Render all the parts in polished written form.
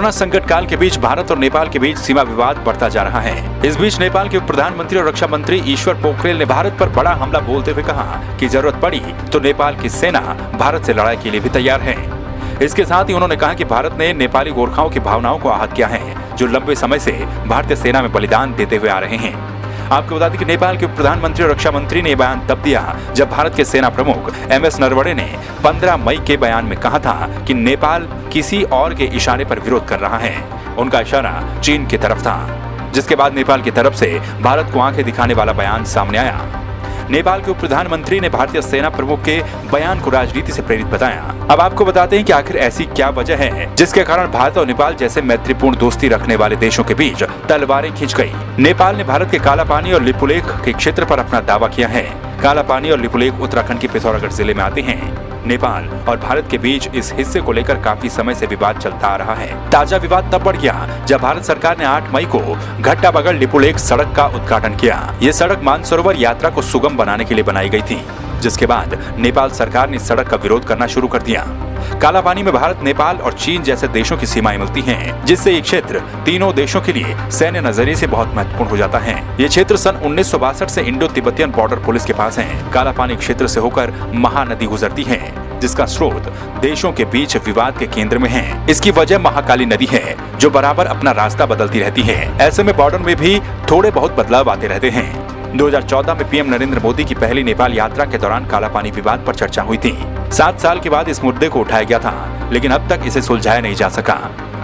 Corona संकट काल के बीच भारत और नेपाल के बीच सीमा विवाद बढ़ता जा रहा है। इस बीच नेपाल के प्रधानमंत्री और रक्षा मंत्री ईश्वर पोखरेल ने भारत पर बड़ा हमला बोलते हुए कहा कि जरूरत पड़ी तो नेपाल की सेना भारत से लड़ाई के लिए भी तैयार है। इसके साथ ही उन्होंने कहा कि भारत ने नेपाली गोरखाओं की भावनाओं को आहत किया है, जो लंबे समय से भारतीय सेना में बलिदान देते हुए आ रहे हैं। आपको बता दें कि नेपाल के प्रधानमंत्री और रक्षा मंत्री ने बयान तब दिया जब भारत के सेना प्रमुख MS नरवणे ने 15 मई के बयान में कहा था कि नेपाल किसी और के इशारे पर विरोध कर रहा है। उनका इशारा चीन की तरफ था, जिसके बाद नेपाल की तरफ से भारत को आंखें दिखाने वाला बयान सामने आया। नेपाल के उप प्रधानमंत्री ने भारतीय सेना प्रमुख के बयान को राजनीति से प्रेरित बताया। अब आपको बताते हैं कि आखिर ऐसी क्या वजह है जिसके कारण भारत और नेपाल जैसे मैत्रीपूर्ण दोस्ती रखने वाले देशों के बीच तलवारें खिंच गई। नेपाल ने भारत के काला पानी और लिपुलेख के क्षेत्र पर अपना दावा किया है। काला पानी और लिपुलेख उत्तराखंड के पिथौरागढ़ जिले में आते हैं। नेपाल और भारत के बीच इस हिस्से को लेकर काफी समय से विवाद चलता आ रहा है। ताजा विवाद तब बढ़ गया जब भारत सरकार ने 8 मई को घट्टाबगड़ लिपुलेख सड़क का उद्घाटन किया। ये सड़क मानसरोवर यात्रा को सुगम बनाने के लिए बनाई गई थी, जिसके बाद नेपाल सरकार ने सड़क का विरोध करना शुरू कर दिया। काला पानी में भारत, नेपाल और चीन जैसे देशों की सीमाएं मिलती हैं, जिससे ये क्षेत्र तीनों देशों के लिए सैन्य नजरिए से बहुत महत्वपूर्ण हो जाता है। ये क्षेत्र सन 1962 से इंडो तिब्बतियन बॉर्डर पुलिस के पास है। काला पानी क्षेत्र से होकर महानदी गुजरती है, जिसका स्रोत देशों के बीच विवाद के केंद्र में है। इसकी वजह महाकाली नदी है, जो बराबर अपना रास्ता बदलती रहती है। ऐसे में बॉर्डर में भी थोड़े बहुत बदलाव आते रहते हैं। 2014 में PM नरेंद्र मोदी की पहली नेपाल यात्रा के दौरान काला पानी विवाद पर चर्चा हुई थी। 7 साल के बाद इस मुद्दे को उठाया गया था, लेकिन अब तक इसे सुलझाया नहीं जा सका।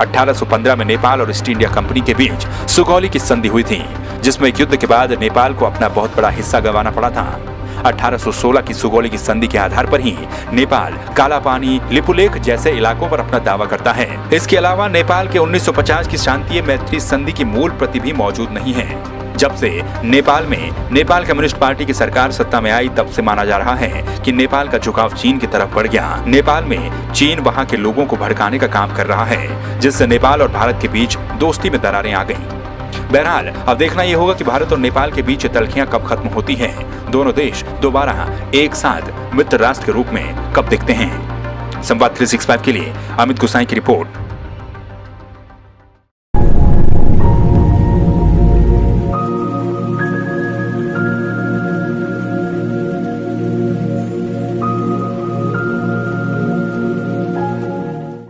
1815 में नेपाल और ईस्ट इंडिया कंपनी के बीच सुगौली की संधि हुई थी, जिसमें युद्ध के बाद नेपाल को अपना बहुत बड़ा हिस्सा गंवाना पड़ा था। 1816 की सुगौली की संधि के आधार पर ही नेपाल काला पानी, लिपुलेख जैसे इलाकों पर अपना दावा करता है। इसके अलावा नेपाल के 1950 की शांतिय मैत्री संधि की मूल प्रति भी मौजूद नहीं है। जब से नेपाल में नेपाल कम्युनिस्ट पार्टी की सरकार सत्ता में आई, तब से माना जा रहा है कि नेपाल का झुकाव चीन की तरफ बढ़ गया। नेपाल में चीन वहां के लोगों को भड़काने का काम कर रहा है, जिससे नेपाल और भारत के बीच दोस्ती में दरारें आ गईं। बहरहाल अब देखना ये होगा कि भारत और नेपाल के बीच तल्खियां कब खत्म होती हैं। दोनों देश दोबारा एक साथ मित्र राष्ट्र के रूप में कब दिखते हैं। संवाद 365 के लिए अमित गुसाई की रिपोर्ट।